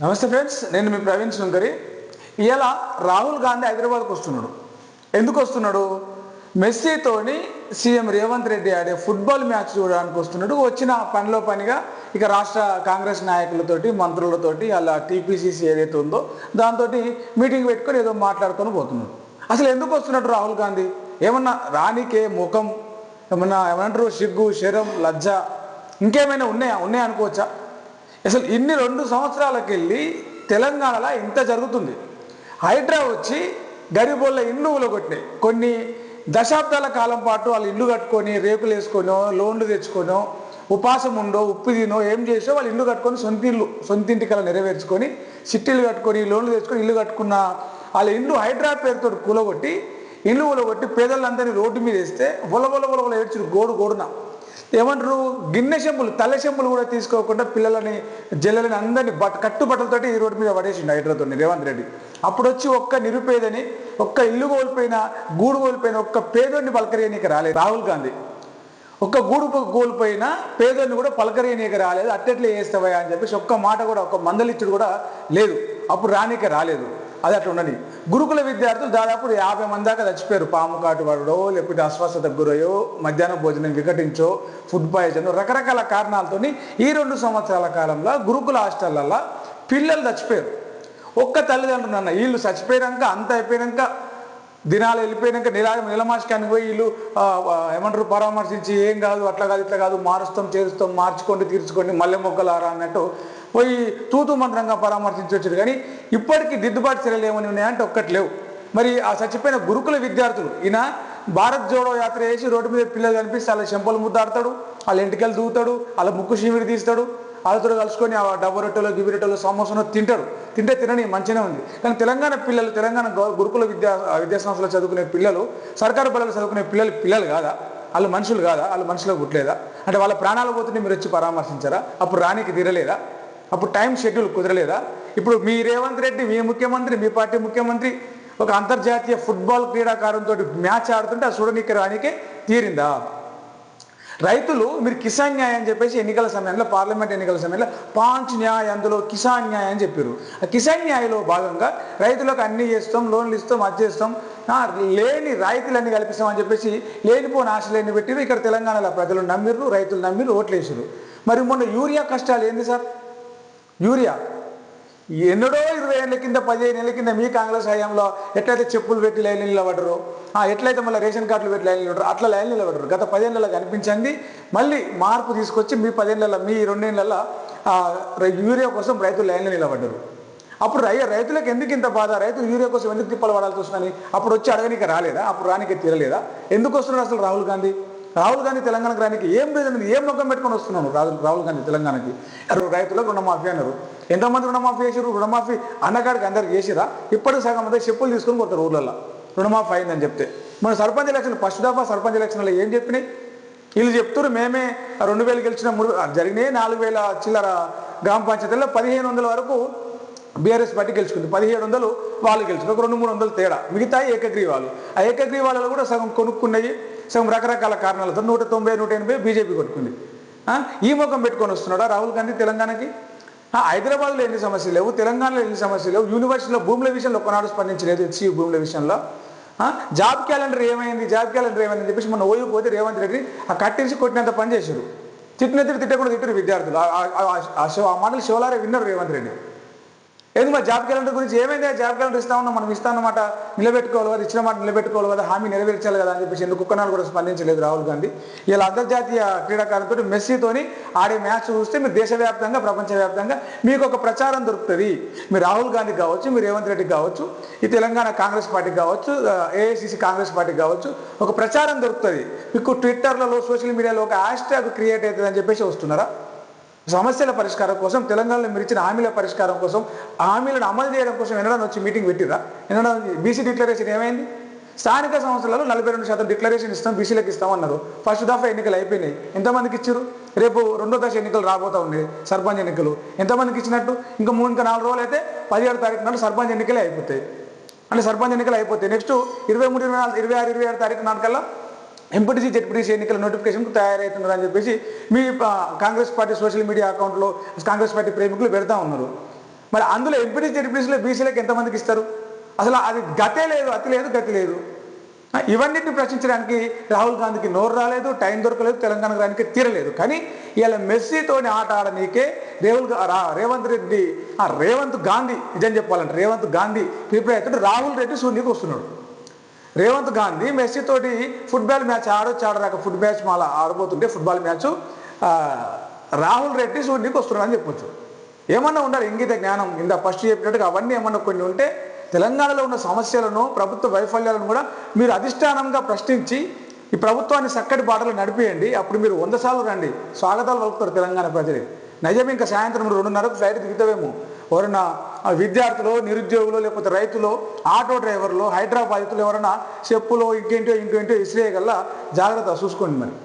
నమస్తే ఫ్రెండ్స్, నేను మీ ప్రవీణ్ శంకరి. ఇవాళ రాహుల్ గాంధీ హైదరాబాద్కు వస్తున్నాడు. ఎందుకు వస్తున్నాడు? మెస్సీతోని సీఎం రేవంత్ రెడ్డి ఆడే ఫుట్బాల్ మ్యాచ్ చూడడానికి వస్తున్నాడు. వచ్చిన పనిలో పనిగా ఇక రాష్ట్ర కాంగ్రెస్ నాయకులతోటి, మంత్రులతోటి, అలా టీపీసీసీ ఏదైతే ఉందో దాంతో మీటింగ్ పెట్టుకొని ఏదో మాట్లాడుకొని పోతున్నాడు. అసలు ఎందుకు వస్తున్నాడు రాహుల్ గాంధీ? ఏమన్నా రానికే ముఖం, ఏమనంటారు సిగ్గు, శరం, లజ్జ ఇంకేమైనా ఉన్నాయా అనుకోవచ్చా? అసలు ఇన్ని 2 సంవత్సరాలకు వెళ్ళి తెలంగాణలో ఇంత జరుగుతుంది. హైడ్రా వచ్చి గరీబోళ్ళ ఇల్లు ఊలగొట్టినాయి. కొన్ని దశాబ్దాల కాలం పాటు వాళ్ళు ఇల్లు కట్టుకొని, రేకులు వేసుకొనో, లోన్లు తెచ్చుకొనో, ఉపాసం ఉండో, ఉప్పు తినో, ఏం చేసో వాళ్ళు ఇల్లు కట్టుకొని సొంతింటి కల నెరవేర్చుకొని, సిట్టీలు కట్టుకొని, లోన్లు తెచ్చుకొని ఇల్లు కట్టుకున్న వాళ్ళ ఇల్లు హైడ్రా పేరుతో ఇల్లు ఊలగొట్టి పేదలందరినీ రోడ్డు మీద వేస్తే బొల ఏడ్చుడు గోడున. ఏమంటారు, గిన్నె చెంబులు, తల్ల చెంబులు కూడా తీసుకోకుండా పిల్లలని, జల్లలని అందరినీ కట్టుబట్టలతోటి ఈ రోడ్డు మీద పడేసిండు హైడ్రాతో రేవంత్ రెడ్డి. అప్పుడు వచ్చి ఒక్క నిరుపేదని, ఒక్క ఇల్లు కోల్పోయిన, గూడు కోల్పోయిన ఒక్క పేదోడిని పలకరియనీకి రాలేదు రాహుల్ గాంధీ. ఒక్క గూడు కోల్పోయిన పేదోడిని కూడా పలకరియనీకి రాలేదు. అట్టెట్లే చేస్తావా అని చెప్పేసి ఒక్క మాట కూడా, ఒక్క మందలిచ్చుడు కూడా లేదు. అప్పుడు రానీకి రాలేదు. అది అట్లా ఉండని. గురుకుల విద్యార్థులు దాదాపు 50 మంది దాకా చచ్చిపోయారు. పాము కాటు పడడో, లేకపోతే అస్వస్థతకు గురయో, మధ్యాహ్నం భోజనం వికటించో, ఫుడ్ పాయిజన్, రకరకాల కారణాలతో ఈ 2 సంవత్సరాల కాలంలో గురుకుల హాస్టళ్లలో పిల్లలు చచ్చిపోయారు. ఒక్క తల్లిదండ్రులు అన్న వీళ్ళు చచ్చిపోయాక, అంత అయిపోయాక, దినాలు వెళ్ళిపోయాక నిలమాషకానికి పోయి వీళ్ళు ఏమంటారు పరామర్శించి, ఏం కాదు, అట్లా కాదు, ఇట్లా కాదు, మారుస్తాం, చేరుస్తాం, మార్చుకోండి, తీర్చుకోండి, మల్లె మొక్కలారా అన్నట్టు పోయి తూతు మంత్రంగా పరామర్శించి వచ్చారు. కానీ ఇప్పటికీ దిద్దుబాటు చర్యలు ఏమని ఉన్నాయంటే ఒక్కటి లేవు. మరి ఆ చచ్చిపోయిన గురుకుల విద్యార్థులు, ఈయన భారత్ జోడో యాత్ర చేసి రోడ్డు మీద పిల్లలు కనిపిస్తే వాళ్ళ చెంపలు ముద్దాడతాడు, వాళ్ళ ఇంటికెళ్ళి దూతాడు, వాళ్ళ ముక్కు చీమిడి తీస్తాడు, వాళ్ళతో కలుసుకొని ఆ డబ్బు రొట్టెలో, గిబి రొట్టెలో, సమోసాలో తినని మంచిగానే ఉంది. కానీ తెలంగాణ పిల్లలు, తెలంగాణ గురుకుల విద్యాసంస్థలో చదువుకునే పిల్లలు, సర్కారు బడులు చదువుకునే పిల్లలు కాదా? వాళ్ళు మనుషులు కాదా? వాళ్ళు మనుషులకు పుట్టలేదా? అంటే వాళ్ళ ప్రాణాలు పోతుంటే మీరు వచ్చి పరామర్శించారా? అప్పుడు రానికి తీరలేదా? అప్పుడు టైం షెడ్యూల్ కుదరలేదా? ఇప్పుడు మీ రేవంత్ రెడ్డి, మీ ముఖ్యమంత్రి, మీ పార్టీ ముఖ్యమంత్రి ఒక అంతర్జాతీయ ఫుట్బాల్ క్రీడాకారులతో మ్యాచ్ ఆడుతుంటే ఆ చూడనీకి రానికే తీరిందా? రైతులు, మీరు కిసాన్ న్యాయం అని చెప్పేసి ఎన్నికల సమయంలో, పార్లమెంట్ ఎన్నికల సమయంలో పాంచ్ న్యాయ్, అందులో కిసాన్ న్యాయ్ అని చెప్పారు. ఆ కిసాన్ న్యాయలో భాగంగా రైతులకు అన్నీ చేస్తాం, లోన్లు ఇస్తాం, అది చేస్తాం, లేని రైతులన్నీ కల్పిస్తామని చెప్పేసి లేనిపోని ఆశలన్నీ పెట్టిరు. ఇక్కడ తెలంగాణలో ప్రజలు నమ్మిర్రు, రైతులు నమ్మిర్రు, ఓట్లేసారు. మరి మొన్న యూరియా కష్టాలు ఏంది సార్? యూరియా ఎన్నడో 20 ఏళ్ళ కింద, 15 ఏళ్ళ కింద మీ కాంగ్రెస్ హయాంలో ఎట్లయితే చెప్పులు పెట్టి లైన్లు నిలబడరు, ఎట్లయితే మళ్ళీ రేషన్ కార్డులు పెట్టి లైన్లు నిలబడరు, అట్లా లైన్లు నిలబడరు. గత 10 ఏళ్ళలో కనిపించింది. మళ్ళీ మార్పు తీసుకొచ్చి మీ 10 ఏళ్ళలో, మీ 2 ఏళ్ళలో యూరియా కోసం రైతులు లైన్లు నిలబడ్డారు. అప్పుడు రైతులకు ఎందుకు ఇంత బాధ? రైతులు యూరియా కోసం ఎందుకు తిప్పలు పడాల్సి వస్తుందని అప్పుడు వచ్చి అడగనీకి రాలేదా? అప్పుడు రానికి తీరలేదా? ఎందుకు వస్తున్నాడు అసలు రాహుల్ గాంధీ? తెలంగాణకు రానికి ఏం లేదండి, ఏం నొక్కం పెట్టుకొని వస్తున్నాను రాహుల్ గాంధీ తెలంగాణకి? రైతులకు రుణమాఫీ అన్నారు. ఎంతమంది రుణమాఫీ చేసారు? రుణమాఫీ అన్నగాడికి అందరికి చేసిరా? ఇప్పటికి సగం మంది చెప్పులు తీసుకొని కొడతారు ఊళ్ళల్లో రుణమాఫీ అయిందని చెప్తే. మన సర్పంచ్ ఎలక్షన్, ఫస్ట్ దఫా సర్పంచ్ ఎలక్షన్లో ఏం చెప్పినాయి? వీళ్ళు చెప్తారు మేమే 2000 గెలిచిన, జరిగినాయి 4000 చిల్లర గ్రామ పంచాయతీల్లో 1500 వరకు బీఆర్ఎస్ పార్టీ గెలుచుకుంది, 1700 వాళ్ళు గెలుచుకుంది, ఒక 200-300 తేడా. మిగతా ఏకగ్రీవాలు. ఆ ఏకగ్రీవాలలో కూడా సగం కొనుక్కున్నాయి, సగం రకరకాల కారణాలతో 190-180 బీజేపీ కొట్టుకుంది. ఈ ముఖం పెట్టుకొని వస్తున్నాడా రాహుల్ గాంధీ తెలంగాణకి? హైదరాబాద్లో ఎన్ని సమస్యలు లేవు, తెలంగాణలో ఎన్ని సమస్యలు లేవు, యూనివర్సిటీలో భూముల విషయంలో ఒకనాడు స్పందించలేదు, హెచ్సి భూముల విషయంలో. జాబ్ క్యాలెండర్ ఏమైంది అని చెప్పేసి మొన్న ఓయిపోతే రేవంత్ రెడ్డి కట్టించి కొట్టినంత పని చేశారు. తిట్టకుండా తిట్టరు విద్యార్థులు. ఆ మాటలు శివలారే విన్నారు రేవంత్ రెడ్డి. ఎందుకు మరి జాబ్ క్యాలెండర్ గురించి ఏమైంది? జాబ్ క్యాలెండర్ ఇస్తామన్నా, మనం ఇస్తామన్నమాట నిలబెట్టుకోవాలి కదా, ఇచ్చిన మాట నిలబెట్టుకోవాలి కదా, హామీ నెరవేర్చాలి కదా అని చెప్పేసి ఎందుకు ఒక్కనాడు కూడా స్పందించలేదు రాహుల్ గాంధీ. ఇలా అంతర్జాతీయ క్రీడాకారులతో మెస్సీతోని ఆడే మ్యాచ్ చూస్తే మీరు దేశవ్యాప్తంగా, ప్రపంచవ్యాప్తంగా మీకు ఒక ప్రచారం దొరుకుతుంది. మీరు రాహుల్ గాంధీకి కావచ్చు, మీరు రేవంత్ రెడ్డికి కావచ్చు, ఈ తెలంగాణ కాంగ్రెస్ పార్టీకి కావచ్చు, ఏఐసిసి కాంగ్రెస్ పార్టీకి కావచ్చు, ఒక ప్రచారం దొరుకుతుంది. మీకు ట్విట్టర్లలో, సోషల్ మీడియాలో ఒక హ్యాష్ ట్యాగ్ క్రియేట్ అవుతుంది అని చెప్పేసి వస్తున్నారా? సమస్యల పరిష్కారం కోసం, తెలంగాణలో మీరు ఇచ్చిన హామీల పరిష్కారం కోసం, హామీలను అమలు చేయడం కోసం ఎన్నడన్నా వచ్చి మీటింగ్ పెట్టిరా? ఎన్నడన్నా బీసీ డిక్లరేషన్ ఏమైంది? స్థానిక సంస్థలలో 42% డిక్లరేషన్ ఇస్తాం, బీసీలకు ఇస్తామన్నారు. ఫస్ట్ దఫా ఎన్నికలు అయిపోయినాయి. ఎంతమందికి ఇచ్చారు? రేపు 2వ దశ ఎన్నికలు రాబోతూ ఉన్నాయి, సర్పంచ్ ఎన్నికలు. ఎంతమందికి ఇచ్చినట్టు? ఇంకా 4 రోజులు అయితే 17వ తారీఖు నాడు సర్పంచ్ ఎన్నికలే అయిపోతాయి. అంటే సర్పంచ్ ఎన్నికలు అయిపోతాయి. నెక్స్ట్ 23, 24, 26, 27 తారీఖు నాటికల్లా ఎంపీటీసీ, జెడ్పీటీసీ ఎన్నికల నోటిఫికేషన్కు తయారవుతున్నారని చెప్పేసి మీ కాంగ్రెస్ పార్టీ సోషల్ మీడియా అకౌంట్లో కాంగ్రెస్ పార్టీ ప్రేమికులు పెడతా ఉన్నారు. మరి అందులో ఎంపీటీ జెడ్పీటీసీలో బీసీలకు ఎంతమందికి ఇస్తారు? అసలు అది గతే లేదు, అతి లేదు, గతి లేదు. ఇవన్నిటిని ప్రశ్నించడానికి రాహుల్ గాంధీకి నోరు రాలేదు, టైం దొరకలేదు, తెలంగాణ రానికి తీరలేదు. కానీ ఇలా మెస్సీతోని ఆట ఆడనీకే రేవంత్ గాంధీ నిజం చెప్పాలంటే రేవంత్ గాంధీ ప్రిపేర్ అవుతుంటే రాహుల్ రెడ్డి సూర్యునికి వస్తున్నాడు. రేవంత్ గాంధీ మెస్సీతోటి ఫుట్బాల్ మ్యాచ్ ఆడరాక ఫుట్ మ్యాచ్ మళ్ళీ ఆడబోతుంటే ఫుట్బాల్ మ్యాచ్ రాహుల్ రెడ్డి సూర్యునికి వస్తున్నాడు అని చెప్పొచ్చు. ఏమన్నా ఉండాలి ఇంగిత జ్ఞానం. ఇందా ఫస్ట్ చెప్పినట్టుగా అవన్నీ ఏమన్నా కొన్ని ఉంటే తెలంగాణలో ఉన్న సమస్యలను, ప్రభుత్వ వైఫల్యాలను కూడా మీరు అధిష్టానంగా ప్రశ్నించి ఈ ప్రభుత్వాన్ని చక్కటి బాటలు నడిపేయండి. అప్పుడు మీరు 100 సార్లు రండి, స్వాగతాలు పలుకుతారు తెలంగాణ ప్రజలు. నిజమే ఇంకా సాయంత్రం 2:30కు ఫ్లైట్ దిగుతావేమో. ఎవరైనా విద్యార్థులు, నిరుద్యోగులు, లేకపోతే రైతులు, ఆటో డ్రైవర్లు, హైదరాబాద్లో ఎవరైనా చెప్పులో ఇంకేంటో ఇసిరేయగల్లా జాగ్రత్త చూసుకోండి మరి.